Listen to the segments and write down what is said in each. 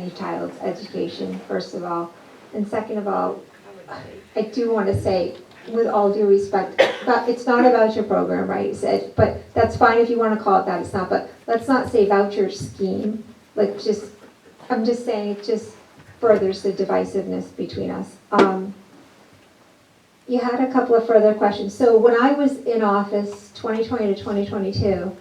any child's education, first of all. And second of all, I do want to say, with all due respect, but it's not a voucher program, right? You said, but that's fine if you want to call it that, it's not, but let's not say voucher scheme. Like I'm just saying it just furthers the divisiveness between us. You had a couple of further questions. So when I was in office, 2020 to 2022,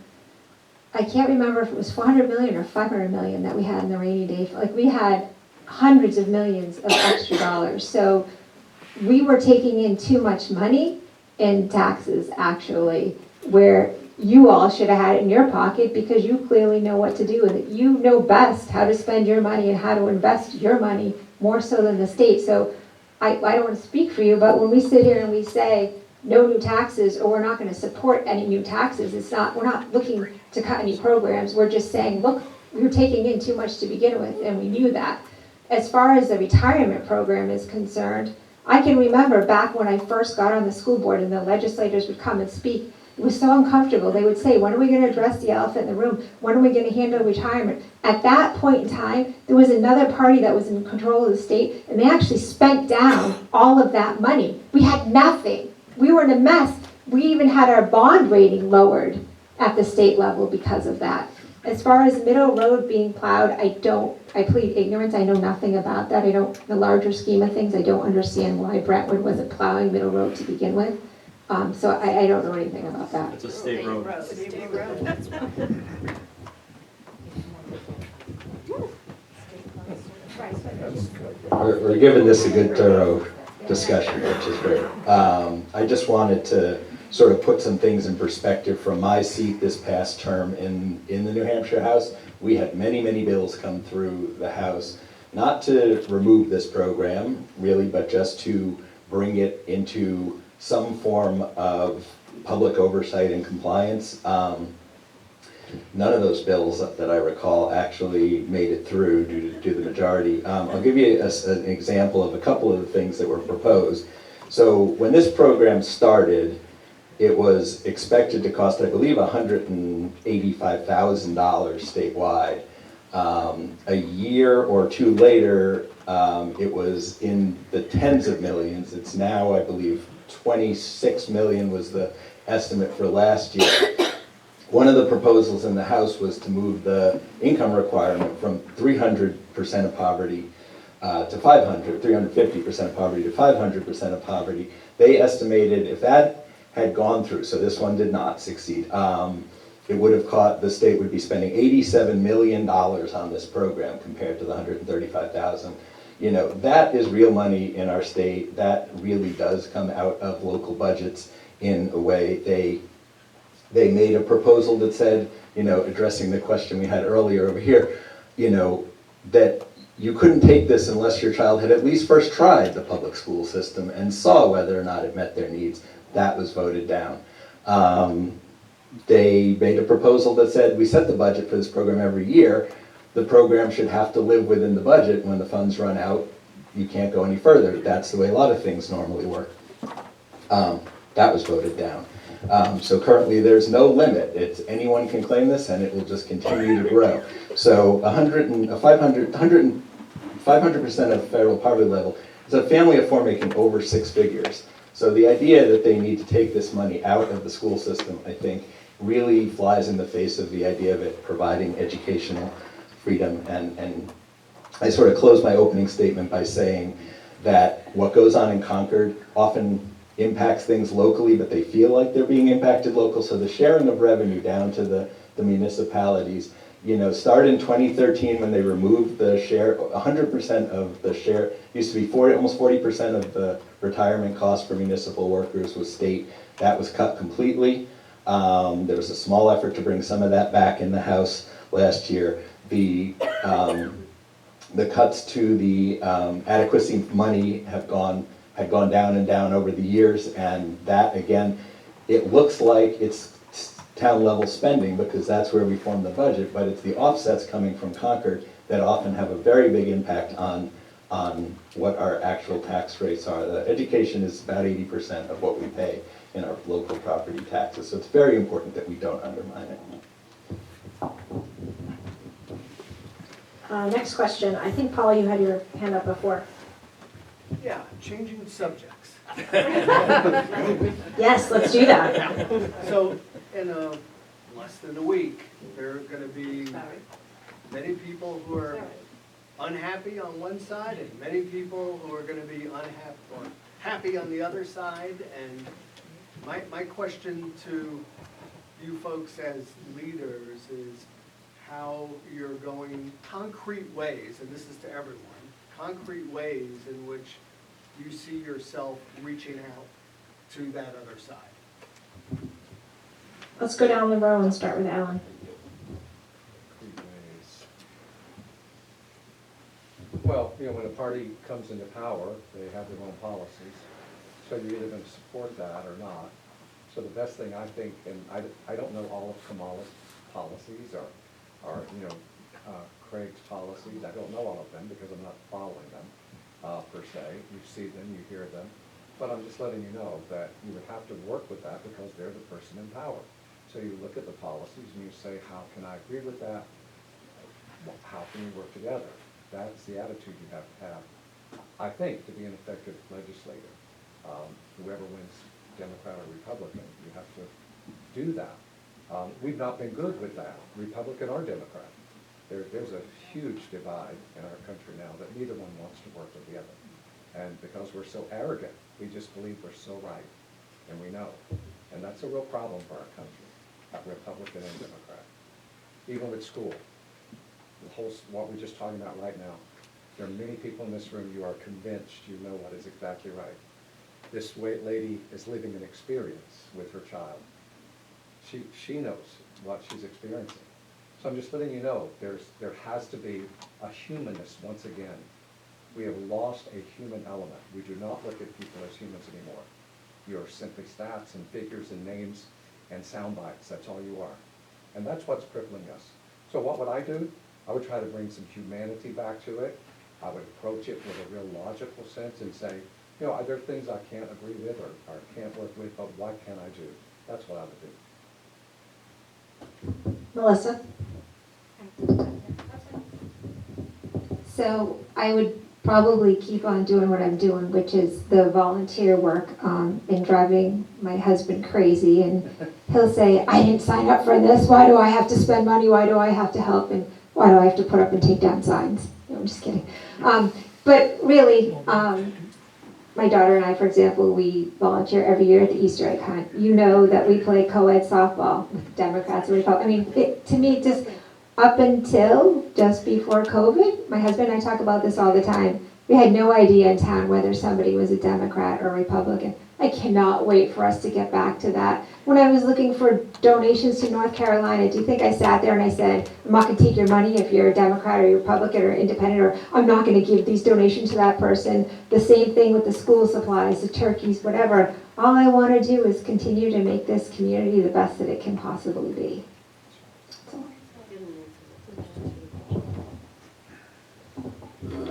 I can't remember if it was 400 million or 500 million that we had in the rainy day. Like we had hundreds of millions of extra dollars. So we were taking in too much money in taxes, actually, where you all should have had it in your pocket because you clearly know what to do with it. You know best how to spend your money and how to invest your money more so than the state. So I don't want to speak for you, but when we sit here and we say no new taxes or we're not going to support any new taxes, we're not looking to cut any programs. We're just saying, look, we were taking in too much to begin with, and we knew that. As far as the retirement program is concerned, I can remember back when I first got on the school board and the legislators would come and speak, it was so uncomfortable. They would say, when are we going to address the elephant in the room? When are we going to handle retirement? At that point in time, there was another party that was in control of the state, and they actually spent down all of that money. We had nothing. We were in a mess. We even had our bond rating lowered at the state level because of that. As far as Middle Road being plowed, I plead ignorance. I know nothing about that. The larger scheme of things, I don't understand why Brentwood wasn't plowing Middle Road to begin with. So I don't know anything about that. It's a state road. We're giving this a good thorough discussion, which is great. I just wanted to sort of put some things in perspective from my seat this past term in the New Hampshire House. We had many, many bills come through the House, not to remove this program, really, but just to bring it into some form of public oversight and compliance. None of those bills that I recall actually made it through due to the majority. I'll give you an example of a couple of the things that were proposed. So when this program started, it was expected to cost, I believe, $185,000 statewide. A year or two later, it was in the tens of millions. It's now, I believe, 26 million was the estimate for last year. One of the proposals in the House was to move the income requirement from 300% of poverty to 350% of poverty to 500% of poverty. They estimated if that had gone through, so this one did not succeed, it would have the state would be spending $87 million on this program compared to the $135,000. You know, that is real money in our state. That really does come out of local budgets in a way. They made a proposal that said, you know, addressing the question we had earlier over here, you know, that you couldn't take this unless your child had at least first tried the public school system and saw whether or not it met their needs. That was voted down. They made a proposal that said we set the budget for this program every year. The program should have to live within the budget. When the funds run out, you can't go any further. That's the way a lot of things normally work. That was voted down. So currently there's no limit. Anyone can claim this and it will just continue to grow. So 500% of federal poverty level is a family of four making over 6 figures. So the idea that they need to take this money out of the school system, I think, really flies in the face of the idea of it providing educational freedom. And I sort of close my opening statement by saying that what goes on in Concord often impacts things locally, but they feel like they're being impacted local. So the sharing of revenue down to the municipalities, you know, started in 2013 when they removed the share, 100% of the share, used to be almost 40% of the retirement cost for municipal workers was state. That was cut completely. There was a small effort to bring some of that back in the House last year. The cuts to the adequacy money had gone down and down over the years, and that, again, it looks like it's town level spending because that's where we form the budget, but it's the offsets coming from Concord that often have a very big impact on what our actual tax rates are. The education is about 80% of what we pay in our local property taxes, so it's very important that we don't undermine it. Next question. I think, Paula, you had your hand up before. Yeah, changing subjects. Yes, let's do that. So in less than a week, there are going to be many people who are unhappy on one side and many people who are going to be unhappy or happy on the other side. And my question to you folks as leaders is how you're going, concrete ways, and this is to everyone, concrete ways in which you see yourself reaching out to that other side. Let's go down the row and start with Alan. Well, when a party comes into power, they have their own policies. So you're either going to support that or not. So the best thing I think, and I don't know all of Kamala's policies or Craig's policies. I don't know all of them because I'm not following them per se. You see them, you hear them. But I'm just letting you know that you would have to work with that because they're the person in power. So you look at the policies and you say, how can I agree with that? How can we work together? That's the attitude you have to have, I think, to be an effective legislator. Whoever wins, Democrat or Republican, you have to do that. We've not been good with that, Republican or Democrat. There's a huge divide in our country now that neither one wants to work with the other. And because we're so arrogant, we just believe we're so right, and we know. And that's a real problem for our country, Republican and Democrat. Even with school, what we're just talking about right now, there are many people in this room, you are convinced you know what is exactly right. This lady is living an experience with her child. She knows what she's experiencing. So I'm just letting you know, there has to be a humanness once again. We have lost a human element. We do not look at people as humans anymore. You're simply stats and figures and names and sound bites. That's all you are. And that's what's crippling us. So what would I do? I would try to bring some humanity back to it. I would approach it with a real logical sense and say, are there things I can't agree with or can't work with, but what can I do? That's what I would do. Melissa? So I would probably keep on doing what I'm doing, which is the volunteer work and driving my husband crazy. And he'll say, I didn't sign up for this. Why do I have to spend money? Why do I have to help? And why do I have to put up and take down signs? No, I'm just kidding. But really, my daughter and I, for example, we volunteer every year at the Easter egg hunt. You know that we play co-ed softball with Democrats and Republicans. I mean, to me, just up until just before COVID, my husband and I talk about this all the time. We had no idea in town whether somebody was a Democrat or Republican. I cannot wait for us to get back to that. When I was looking for donations to North Carolina, do you think I sat there and I said, I'm not going to take your money if you're a Democrat or you're Republican or independent, or I'm not going to give these donations to that person. The same thing with the school supplies, the turkeys, whatever. All I want to do is continue to make this community the best that it can possibly be.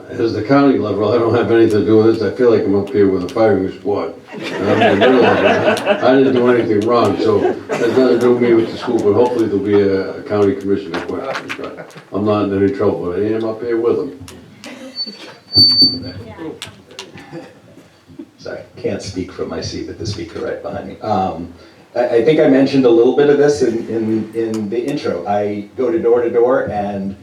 As the county level, I don't have anything to do with this. I feel like I'm up here with a firing squad. And I'm in the middle of it. I didn't do anything wrong, so it has nothing to do with me with the school, but hopefully there'll be a county commissioner question. But I'm not in any trouble, but I am up here with them. Sorry, can't speak from my seat with the speaker right behind me. I think I mentioned a little bit of this in the intro. I go to door, and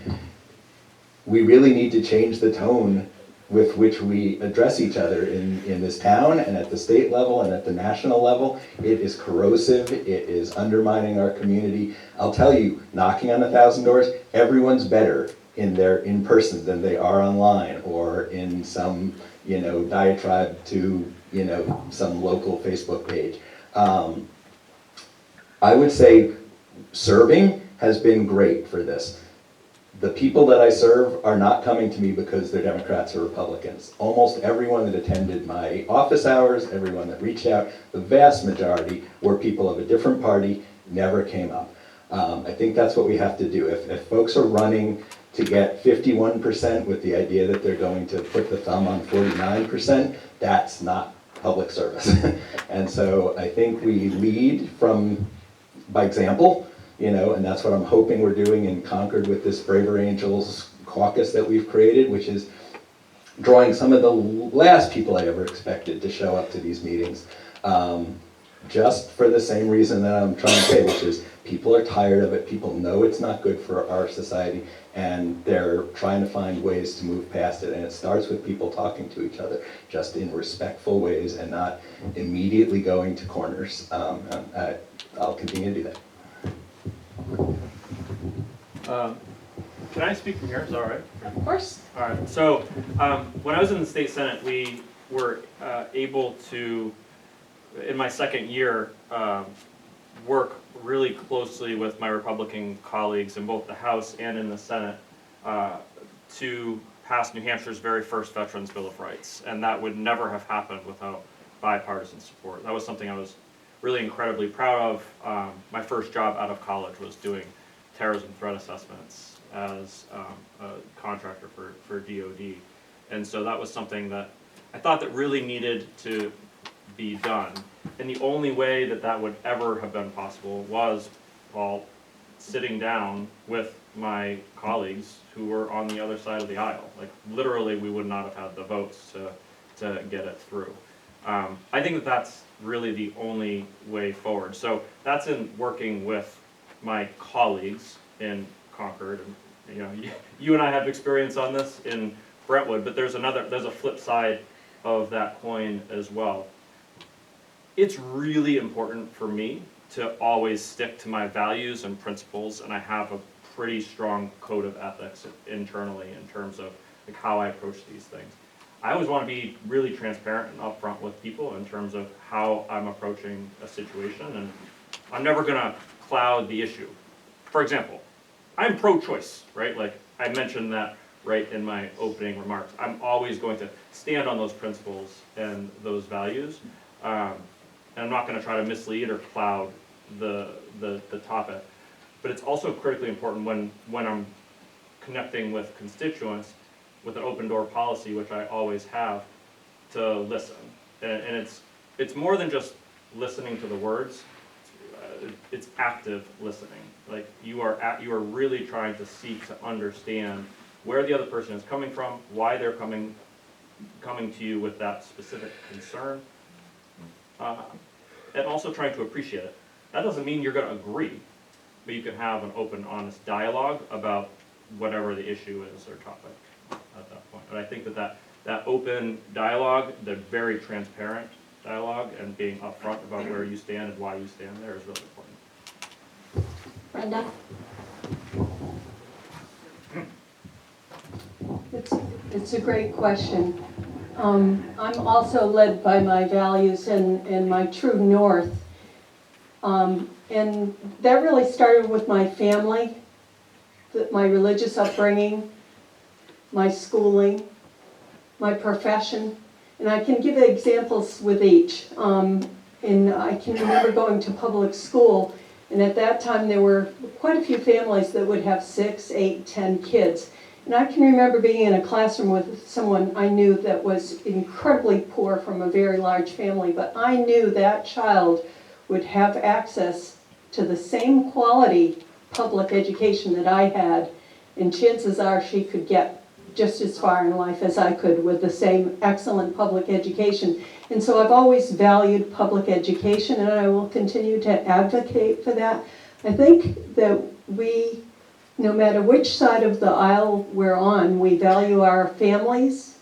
we really need to change the tone with which we address each other in this town and at the state level and at the national level. It is corrosive, it is undermining our community. I'll tell you, knocking on 1,000 doors, everyone's better in person than they are online or in some, diatribe to, some local Facebook page. I would say serving has been great for this. The people that I serve are not coming to me because they're Democrats or Republicans. Almost everyone that attended my office hours, everyone that reached out, the vast majority were people of a different party, never came up. I think that's what we have to do. If folks are running to get 51% with the idea that they're going to put the thumb on 49%, that's not public service. And so I think we lead by example. And that's what I'm hoping we're doing in Concord with this Braver Angels caucus that we've created, which is drawing some of the last people I ever expected to show up to these meetings. Just for the same reason that I'm trying to say, which is people are tired of it, people know it's not good for our society, and they're trying to find ways to move past it. And it starts with people talking to each other, just in respectful ways and not immediately going to corners. I'll continue to do that. Can I speak from here? Is that all right? Of course. All right. So when I was in the state senate, we were able to, in my second year, work really closely with my Republican colleagues in both the House and in the Senate to pass New Hampshire's very first Veterans Bill of Rights. And that would never have happened without bipartisan support. That was something I was really incredibly proud of. My first job out of college was doing terrorism threat assessments as a contractor for DOD. And so that was something that I thought that really needed to be done. And the only way that that would ever have been possible was while sitting down with my colleagues who were on the other side of the aisle. Like literally we would not have had the votes to get it through. I think that that's really the only way forward. So that's in working with my colleagues in Concord. And, you know, you and I have experience on this in Brentwood, but there's a flip side of that coin as well. It's really important for me to always stick to my values and principles, and I have a pretty strong code of ethics internally in terms of like how I approach these things. I always want to be really transparent and upfront with people in terms of how I'm approaching a situation, and I'm never going to cloud the issue. For example, I'm pro-choice, right? Like I mentioned that right in my opening remarks. I'm always going to stand on those principles and those values. And I'm not going to try to mislead or cloud the topic. But it's also critically important when I'm connecting with constituents with an open door policy, which I always have, to listen. And it's more than just listening to the words. It's active listening. Like you are really trying to seek to understand where the other person is coming from, why they're coming to you with that specific concern. And also trying to appreciate it. That doesn't mean you're going to agree, but you can have an open, honest dialogue about whatever the issue is or topic at that point. But I think that open dialogue, the very transparent dialogue, and being upfront about where you stand and why you stand there is really important. Brenda? It's a great question. I'm also led by my values and my true north. And that really started with my family, my religious upbringing, my schooling, my profession. And I can give examples with each. And I can remember going to public school, and at that time there were quite a few families that would have 6, 8, 10 kids. And I can remember being in a classroom with someone I knew that was incredibly poor from a very large family, but I knew that child would have access to the same quality public education that I had, and chances are she could get just as far in life as I could with the same excellent public education. And so I've always valued public education, and I will continue to advocate for that. I think that we, no matter which side of the aisle we're on, we value our families.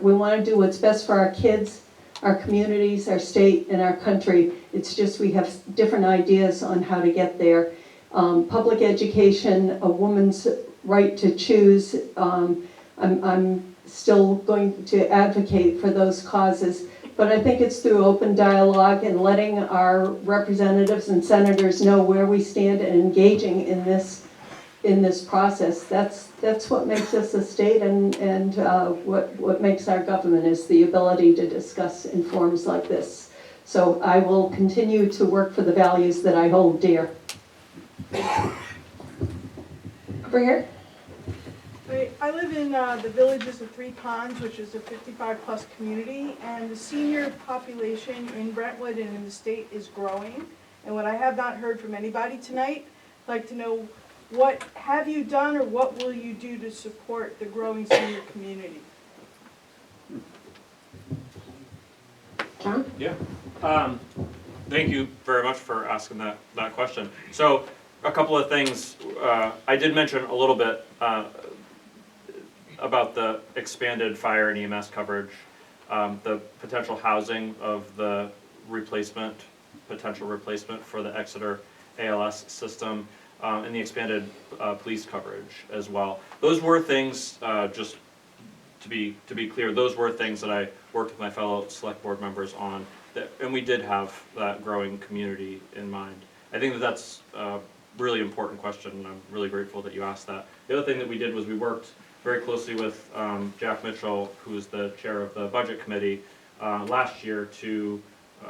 We want to do what's best for our kids, our communities, our state, and our country. It's just we have different ideas on how to get there. Public education, a woman's right to choose. I'm still going to advocate for those causes. But I think it's through open dialogue and letting our representatives and senators know where we stand and engaging in this process. That's what makes us a state, and what makes our government is the ability to discuss in forums like this. So I will continue to work for the values that I hold dear. Over here? I live in the Villages of Three Ponds, which is a 55-plus community, and the senior population in Brentwood and in the state is growing. And what I have not heard from anybody tonight, I'd like to know What have you done or what will you do to support the growing senior community? John? Yeah. Thank you very much for asking that question. So a couple of things, I did mention a little bit about the expanded fire and EMS coverage, the potential housing of the potential replacement for the Exeter ALS system, and the expanded police coverage as well. Those were things, just to be clear, those were things that I worked with my fellow select board members on, and we did have that growing community in mind. I think that's a really important question, and I'm really grateful that you asked that. The other thing that we did was we worked very closely with Jack Mitchell, who is the chair of the budget committee, last year to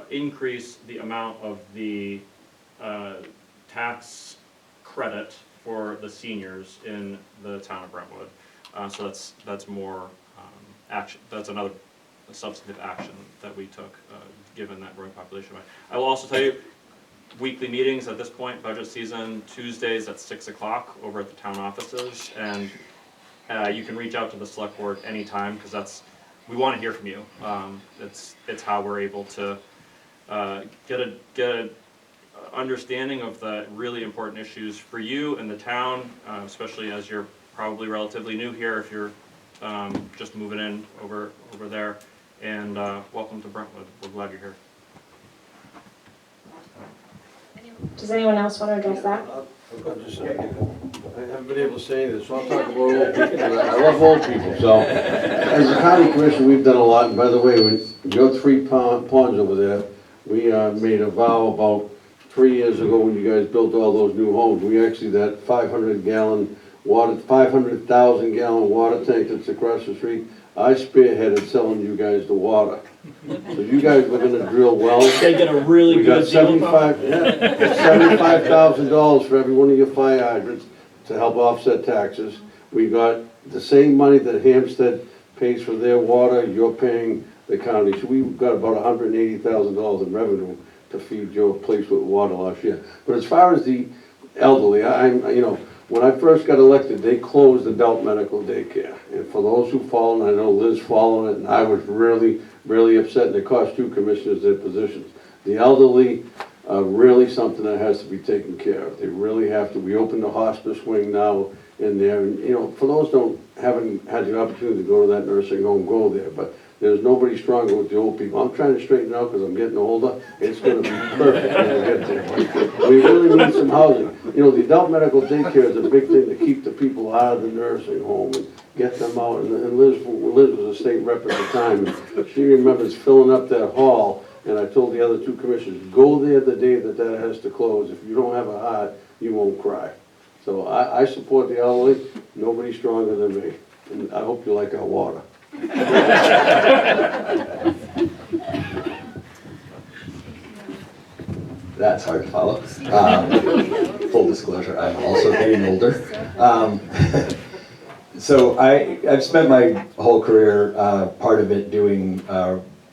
increase the amount of the tax credit for the seniors in the town of Brentwood. So that's more action. That's another substantive action that we took, given that growing population. I will also tell you, weekly meetings at this point, budget season, Tuesdays at 6 o'clock over at the town offices, and you can reach out to the select board anytime, because we want to hear from you. It's how we're able to get a understanding of the really important issues for you and the town, especially as you're probably relatively new here, if you're just moving in over there. And welcome to Brentwood. We're glad you're here. Does anyone else want to address that? I haven't been able to say this, so I'll talk about old people. I love old people, so. As a county commission, we've done a lot, and by the way, when your 3 ponds over there, we made a vow about 3 years ago when you guys built all those new homes. We actually, that 500,000 gallon water tank that's across the street, I spearheaded selling you guys the water. So you guys were gonna drill wells. They get a really We got $75,000 for every one of your fire hydrants to help offset taxes. We got the same money that Hampstead pays for their water, you're paying the county. So we got about $180,000 in revenue to feed your place with water last year. But as far as the elderly, when I first got elected, they closed adult medical daycare. And for those who followed, I know Liz followed it, and I was really, really upset, and it cost 2 commissioners their positions. The elderly are really something that has to be taken care of. They really have to. We opened the hospice wing now in there, and for those who haven't had the opportunity to go to that nursing home, go there. But there's nobody stronger with the old people. I'm trying to straighten out because I'm getting older. It's going to be perfect when I get there. We really need some housing. The adult medical daycare is a big thing to keep the people out of the nursing home and get them out. And Liz was a state rep at the time, and she remembers filling up that hall. And I told the other 2 commissioners, go there the day that has to close. If you don't have a heart, you won't cry. So I support the elderly. Nobody's stronger than me. And I hope you like our water. That's hard to follow. Full disclosure, I'm also getting older. So I've spent my whole career, part of it doing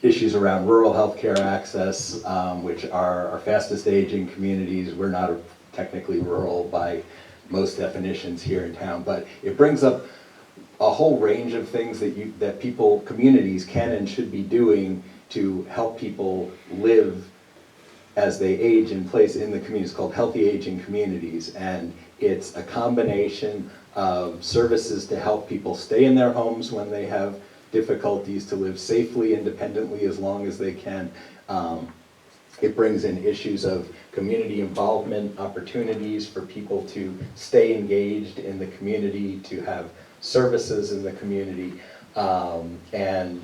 issues around rural healthcare access, which are our fastest aging communities. We're not technically rural by most definitions here in town, but it brings up a whole range of things that communities can and should be doing to help people live as they age in place in the communities. It's called Healthy Aging Communities, and it's a combination of services to help people stay in their homes when they have difficulties, to live safely, independently as long as they can. It brings in issues of community involvement, opportunities for people to stay engaged in the community, to have services in the community, and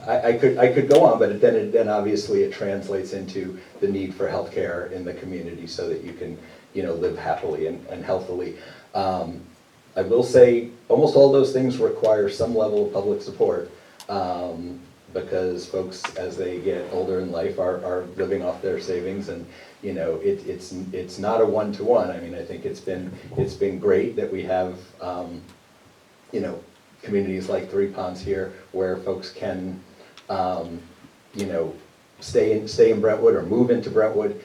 I could go on, but then obviously it translates into the need for healthcare in the community so that you can live happily and healthily. I will say almost all those things require some level of public support, because folks, as they get older in life, are living off their savings, and it's not a one-to-one. I mean, I think it's been great that we have communities like 3 Ponds here where folks can stay in Brentwood or move into Brentwood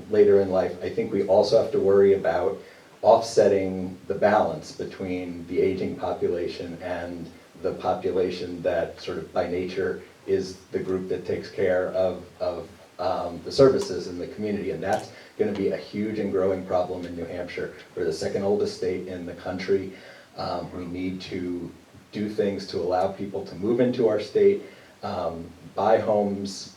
later in life. I think we also have to worry about offsetting the balance between the aging population and the population that sort of by nature is the group that takes care of the services in the community. And that's going to be a huge and growing problem in New Hampshire. We're the second oldest state in the country. We need to do things to allow people to move into our state, buy homes,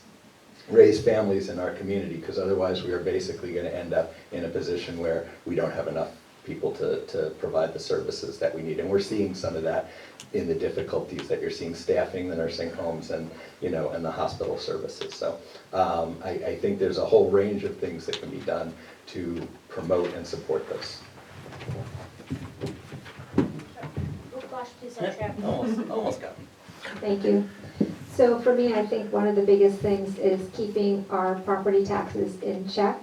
raise families in our community, because otherwise we are basically going to end up in a position where we don't have enough people to provide the services that we need. And we're seeing some of that in the difficulties that you're seeing staffing the nursing homes and, you know, and the hospital services. So I think there's a whole range of things that can be done to promote and support this. Oh gosh, please don't trap. Almost got it. Thank you. So for me, I think one of the biggest things is keeping our property taxes in check.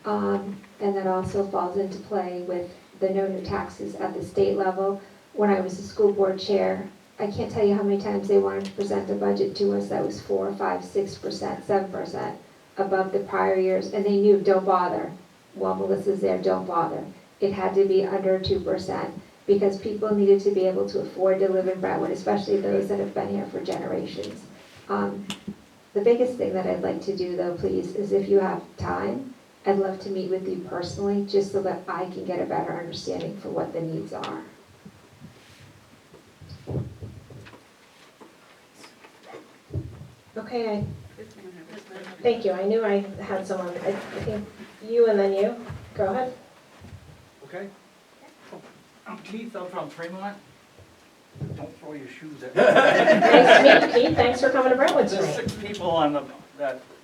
And that also falls into play with the no new taxes at the state level. When I was the school board chair, I can't tell you how many times they wanted to present a budget to us that was 4, 5, 6%, 7% above the prior years, and they knew, don't bother. While Melissa's there, don't bother. It had to be under 2%, because people needed to be able to afford to live in Brentwood, especially those that have been here for generations. The biggest thing that I'd like to do, though, please, is if you have time, I'd love to meet with you personally, just so that I can get a better understanding for what the needs are. Okay, thank you. I knew I had someone. I think you and then you. Go ahead. Okay. I'm Keith, I'm from Fremont. Don't throw your shoes at me. Nice to meet you, Keith. Thanks for coming to Brentwood There's tonight. 6 people on the,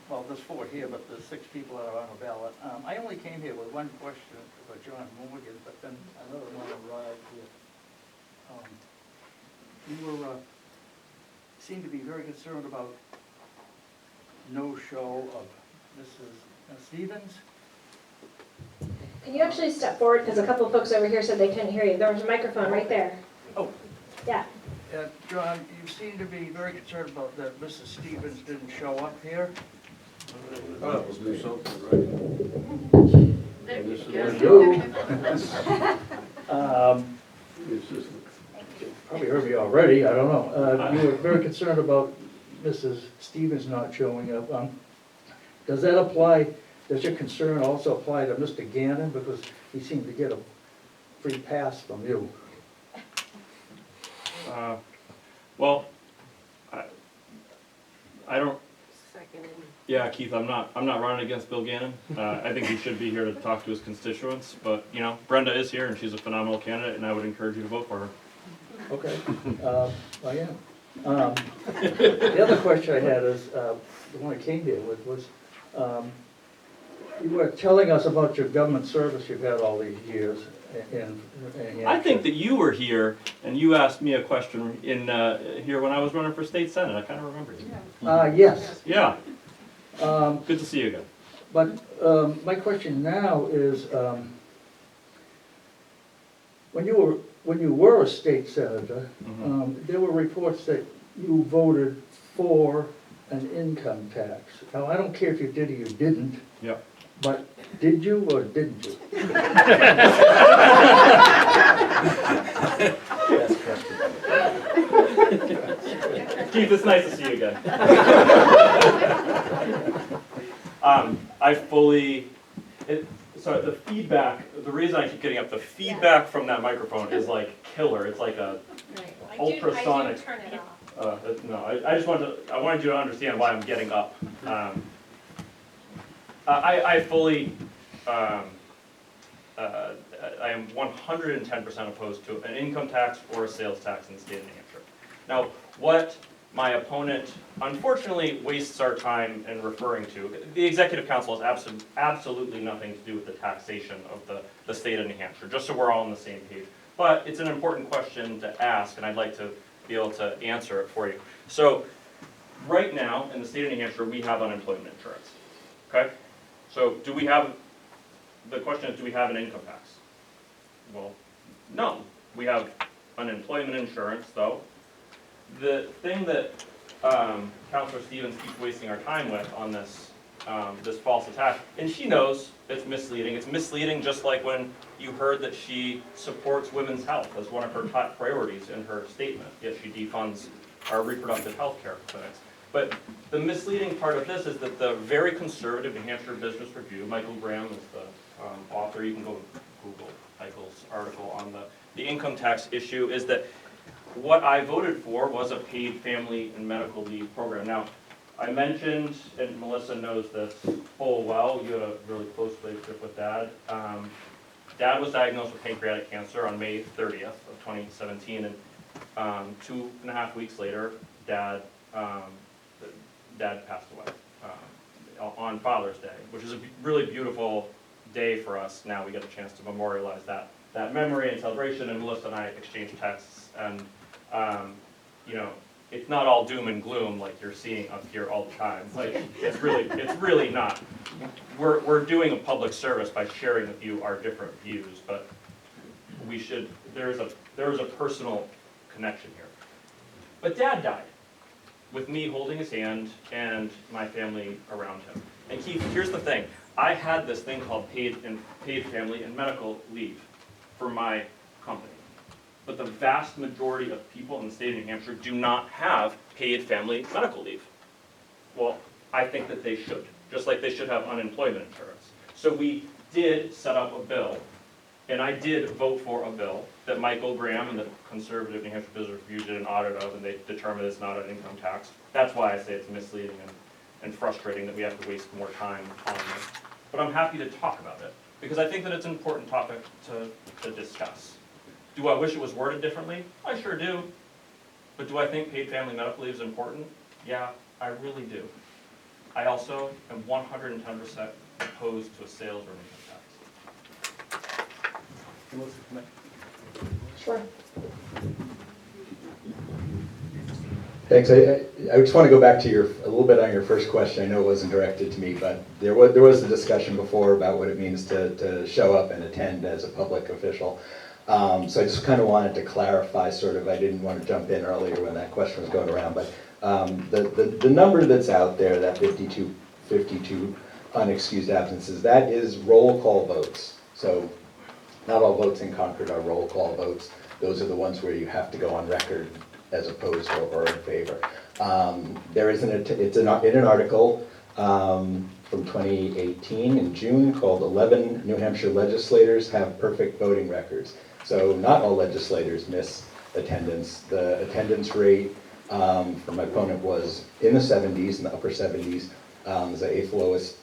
well, there's 4 here, but there's 6 people that are on the ballot. I only came here with one question for John Morgan, but then another one arrived here. You were, seemed to be very concerned about no show of Mrs. Stevens. Can you actually step forward, because a couple of folks over here said they couldn't hear you. There was a microphone right there. Oh. Yeah. John, you seem to be very concerned about that Mrs. Stevens didn't show up here. Oh, we'll do something, right? This is what you do. Probably heard me already, I don't know. You were very concerned about Mrs. Stevens not showing up. Does that apply, does your concern also apply to Mr. Gannon? Because he seemed to get a free pass from you. Well, I don't. Yeah, Keith, I'm not running against Bill Gannon. I think he should be here to talk to his constituents. But you know, Brenda is here, and she's a phenomenal candidate, and I would encourage you to vote for her. Okay, I am. The other question I had is, the one I came here with was, you were telling us about your government service you've had all these years in I think that you were here, and you asked me a question in here when I was running for state senate. I kind of remember you. Yes. Yeah. Good to see you again. But my question now is, when you were a state senator, there were reports that you voted for an income tax. Now, I don't care if you did or you didn't. Yep. But did you or didn't you? Keith, it's nice to see you again. I fully, so the feedback, the reason I keep getting up, the feedback from that microphone is like killer. It's like a ultrasonic. I do turn it off. No, I wanted you to understand why I'm getting up. I fully, I am 110% opposed to an income tax or a sales tax in the state of New Hampshire. Now, what my opponent unfortunately wastes our time in referring to, the Executive Council has absolutely nothing to do with the taxation of the state of New Hampshire, just so we're all on the same page. But it's an important question to ask, and I'd like to be able to answer it for you. So, right now, in the state of New Hampshire, we have unemployment insurance, okay? So do we have, the question is, do we have an income tax? Well, no. We have unemployment insurance, though. The thing that Councilor Stevens keeps wasting our time with on this this false attack. And she knows it's misleading. It's misleading just like when you heard that she supports women's health as one of her top priorities in her statement, yet she defunds our reproductive health care clinics. But the misleading part of this is that the very conservative New Hampshire Business Review, Michael Graham is the author, you can go Google Michael's article on the income tax issue, is that what I voted for was a paid family and medical leave program. Now, I mentioned, and Melissa knows this full well, you had a really close relationship with Dad. Dad was diagnosed with pancreatic cancer on May 30th of 2017, and 2.5 weeks later, Dad passed away on Father's Day, which is a really beautiful day for us. Now we get a chance to memorialize that memory and celebration, and Melissa and I exchanged texts, and you know, it's not all doom and gloom like you're seeing up here all the time. Like, it's really not. We're doing a public service by sharing with you our different views, but we should, there is a personal connection here. But Dad died with me holding his hand and my family around him. And Keith, here's the thing. I had this thing called paid family and medical leave for my company. But the vast majority of people in the state of New Hampshire do not have paid family medical leave. Well, I think that they should, just like they should have unemployment insurance. So we did set up a bill, and I did vote for a bill that Michael Graham and the conservative New Hampshire Business Review did an audit of, and they determined it's not an income tax. That's why I say it's misleading and frustrating that we have to waste more time on this. But I'm happy to talk about it, because I think that it's an important topic to discuss. Do I wish it was worded differently? I sure do. But do I think paid family medical leave is important? Yeah, I really do. I also am 110% opposed to a sales or income tax. Sure. Thanks. I just want to go back to a little bit on your first question. I know it wasn't directed to me, but there was a discussion before about what it means to show up and attend as a public official. So I just kind of wanted to clarify, sort of, I didn't want to jump in earlier when that question was going around, but the number that's out there, that 52 unexcused absences, that is roll call votes. So not all votes in Concord are roll call votes. Those are the ones where you have to go on record as opposed or in favor. There is it's in an article from 2018 in June called 11 New Hampshire legislators have perfect voting records. So not all legislators miss attendance. The attendance rate for my opponent was in the 70s, in the upper 70s. It was the 8th lowest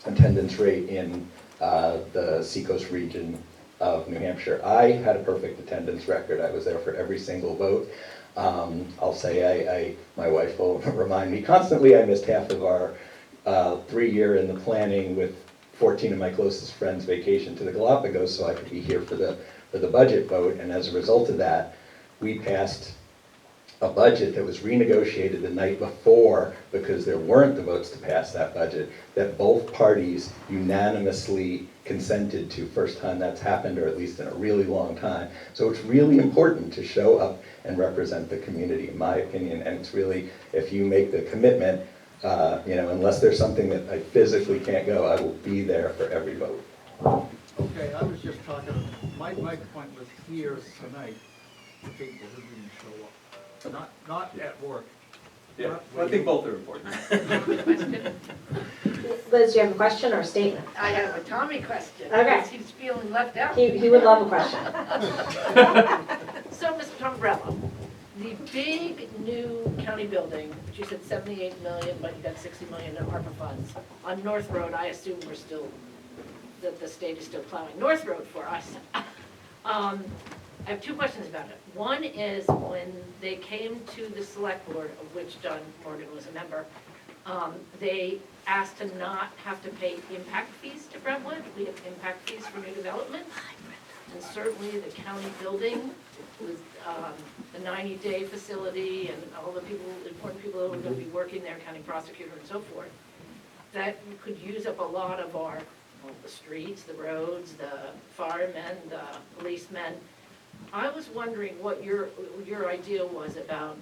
attendance rate in the Seacoast region of New Hampshire. I had a perfect attendance record. I was there for every single vote. I'll say my wife will remind me constantly, I missed half of our 3-year in the planning with 14 of my closest friends vacation to the Galapagos so I could be here for the budget vote, and as a result of that, we passed a budget that was renegotiated the night before because there weren't the votes to pass that budget, that both parties unanimously consented to. First time that's happened, or at least in a really long time. So it's really important to show up and represent the community, in my opinion, and it's really, if you make the commitment, unless there's something that I physically can't go, I will be there for every vote. Okay, I was just talking, my point was here tonight, for people who didn't show up, not at work. Yeah, I think both are important. Liz, do you have a question or a statement? I have a Tommy question. Okay. Because he's feeling left out. He would love a question. So, Mr. Tombrello, the big new county building, which you said 78 million, but you got 60 million in ARPA funds, on North Road, I assume we're still, that the state is still plowing North Road for us. I have two questions about it. One is when they came to the select board, of which John Morgan was a member, they asked to not have to pay impact fees to Brentwood. We have impact fees for new development. And certainly the county building with the 90-day facility and all the people, important people who are going to be working there, county prosecutor and so forth, that could use up a lot of our, the streets, the roads, the firemen, the policemen. I was wondering what your idea was about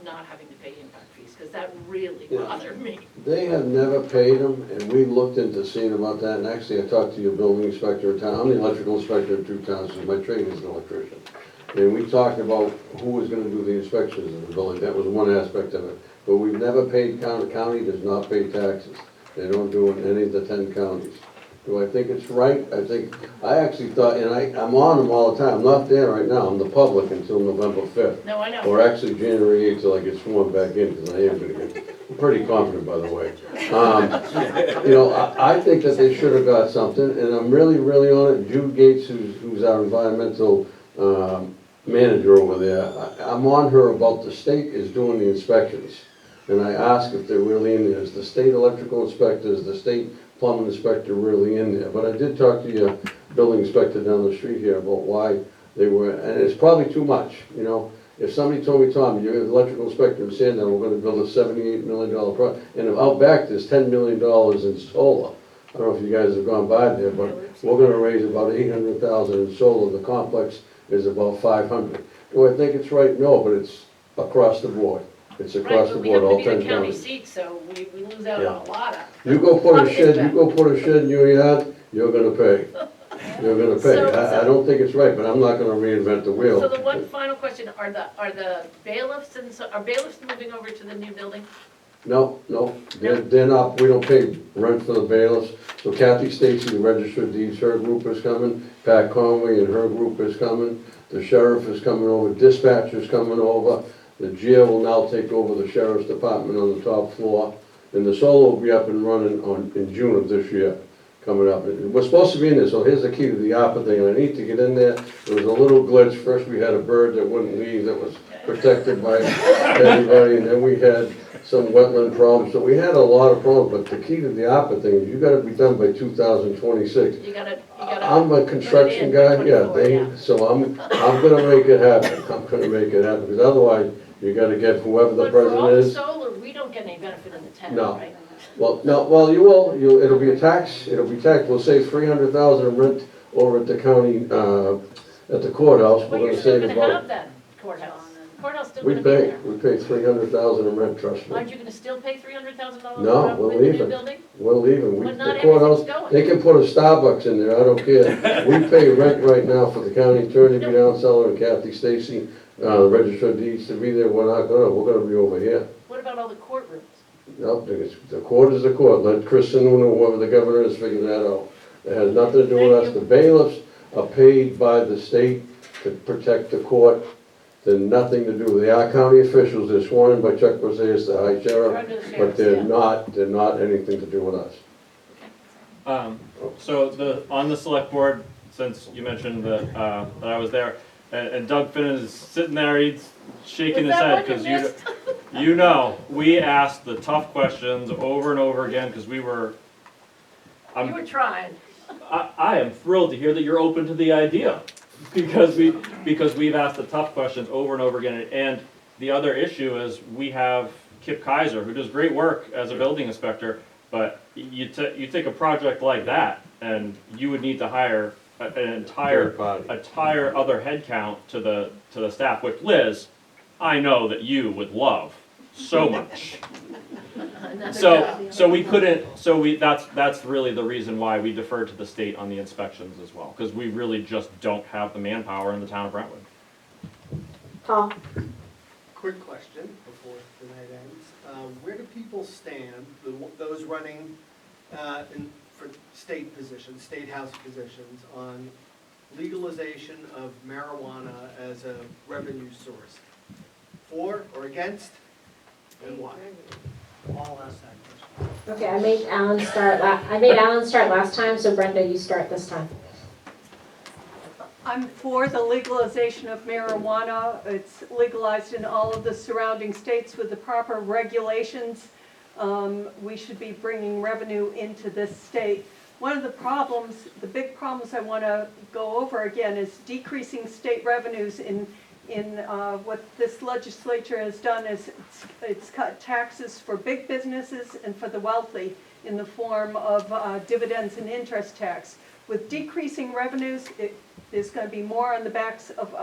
not having to pay impact fees, because that really Yeah. bothered me. They have never paid them, and we looked into seeing about that, and actually I talked to your building inspector in town, I'm the electrical inspector in two towns, so my trade is an electrician. And we talked about who was gonna do the inspections of the building, that was one aspect of it. But we've never paid, county does not pay taxes, they don't do it in any of the 10 counties. Do I think it's right? I actually thought, and I'm on them all the time, I'm not there right now, I'm the public until November 5th. No, I know. Or actually January 8th till I get sworn back in, because I am gonna get, I'm pretty confident, by the way. You know, I think that they should have got something, and I'm really, really on it. Jude Gates, who's our environmental manager over there, I'm on her about the state is doing the inspections. And I asked if they're really in there. Is the state electrical inspector, is the state plumbing inspector really in there? But I did talk to your building inspector down the street here about why they were, and it's probably too much, you know? If somebody told me, Tom, you're the electrical inspector in Sandown, we're gonna build a $78 million project, and out back there's $10 million in solar. I don't know if you guys have gone by there, but we're gonna raise about 800,000 in solar. The complex is about 500. Do I think it's right? No, but it's across the board. It's Right, across the but we board, have to all be 10 the county counties. seat, so we lose out on a lot of. You go put a shed in your yard, you're gonna pay. You're gonna pay. So- I don't think it's right, but I'm not gonna reinvent the wheel. So the one final question, are the bailiffs are bailiffs moving over to the new building? No, they're not, we don't pay rent for the bailiffs. So Kathy Stacy, the registered deeds, her group is coming. Pat Conway and her group is coming. The sheriff is coming over, dispatcher's coming over. The jail will now take over the sheriff's department on the top floor. And the solar will be up and running in June of this year, coming up. We're supposed to be in there, so here's the key to the ARPA thing. I need to get in there. There was a little glitch. First, we had a bird that wouldn't leave, that was protected by everybody, and then we had some wetland problems. So we had a lot of problems, but the key to the ARPA thing is you gotta be done by 2026. You gotta. I'm a construction put it guy, in yeah, by 24, so I'm gonna make it happen. I'm gonna make it happen, because otherwise, you gotta get whoever the But for all president the is. solar, we don't get any benefit in the town, No. right? Well, no, well, you will, it'll be a tax, we'll save 300,000 in rent over at the county, at the courthouse. But We're you're gonna still save gonna have about, that courthouse. Courthouse still we gonna be pay, there. we pay 300,000 in rent, trust me. Aren't you gonna still pay $300,000 No, we're with the new leaving. building? We're leaving. But not The courthouse, everything's going. they can put a Starbucks in there, I don't care. We pay rent right now for the county attorney, be down Seller, and Kathy Stacy, the registered deeds to be there. We're gonna be over here. What about all the courtrooms? No, the court is the court. Let Chris Sununu or whoever the governor is figure that out. It has nothing to do with us. The bailiffs are paid by the state to protect the court. They're nothing to do. They are county officials. They're sworn in by Chuck Brazais, the high They're sheriff, under the but sheriff's, they're not anything to do with us. So on the select board, since you mentioned that I was there, and Doug Finnan is sitting there, he's shaking his head, because you know, we asked the tough questions over and over again, because we were. You were trying. I am thrilled to hear that you're open to the idea, because we've asked the tough questions over and over again, and the other issue is we have Kip Kaiser, who does great work as a building inspector, but you take a project like that, and you would need to hire an entire other headcount to the staff, which Liz, I know that you would love so much. So we couldn't, that's really the reason why we deferred to the state on the inspections as well, because we really just don't have the manpower in the town of Brentwood. Paul? Quick question before the night ends. Where do people stand, those running for state positions, state house positions, on legalization of marijuana as a revenue source? For or against, and why? All ask that question. Okay, I made Alan start last time, so Brenda, you start this time. I'm for the legalization of marijuana. It's legalized in all of the surrounding states with the proper regulations. We should be bringing revenue into this state. One of the problems, the big problems I want to go over again is decreasing state revenues in what this legislature has done is it's cut taxes for big businesses and for the wealthy in the form of dividends and interest tax. With decreasing revenues, There's gonna be more on the backs of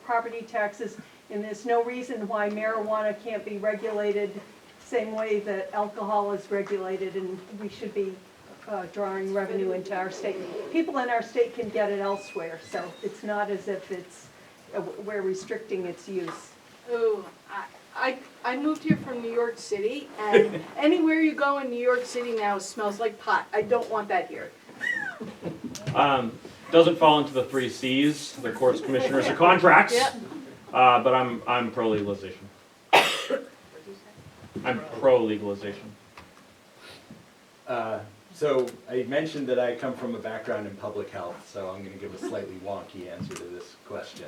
property taxes, and there's no reason why marijuana can't be regulated same way that alcohol is regulated, and we should be drawing revenue into our state. People in our state can get it elsewhere, so it's not as if we're restricting its use. Ooh, I moved here from New York City, and anywhere you go in New York City now smells like pot. I don't want that here. Doesn't fall into the 3 Cs, the courts, commissioners, or contracts. Yep. But I'm pro legalization. I'm pro legalization. So I mentioned that I come from a background in public health, so I'm gonna give a slightly wonky answer to this question.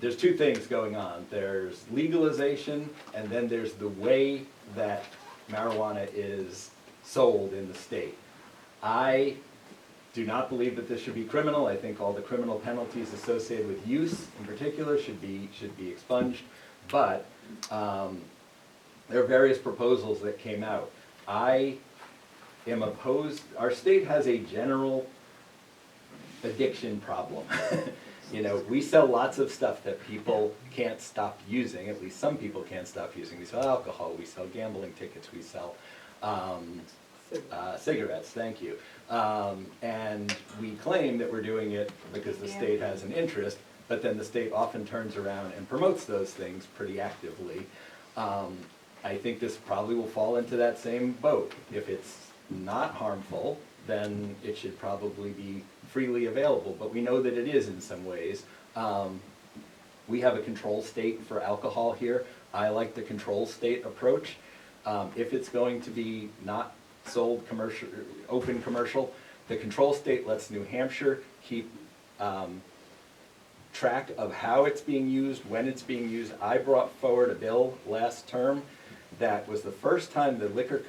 There's 2 things going on. There's legalization, and then there's the way that marijuana is sold in the state. I do not believe that this should be criminal. I think all the criminal penalties associated with use in particular should be expunged. But there are various proposals that came out. I am opposed, our state has a general addiction problem. You know, we sell lots of stuff that people can't stop using, at least some people can't stop using. We sell alcohol, we sell gambling tickets, we sell cigarettes, thank you. And we claim that we're doing it because the state has an interest, but then the state often turns around and promotes those things pretty actively. I think this probably will fall into that same boat. If it's not harmful, then it should probably be freely available, but we know that it is in some ways. We have a control state for alcohol here. I like the control state approach. If it's going to be not sold commercial, open commercial, the control state lets New Hampshire keep track of how it's being used, when it's being used. I brought forward a bill last term that was the first time the Liquor Commission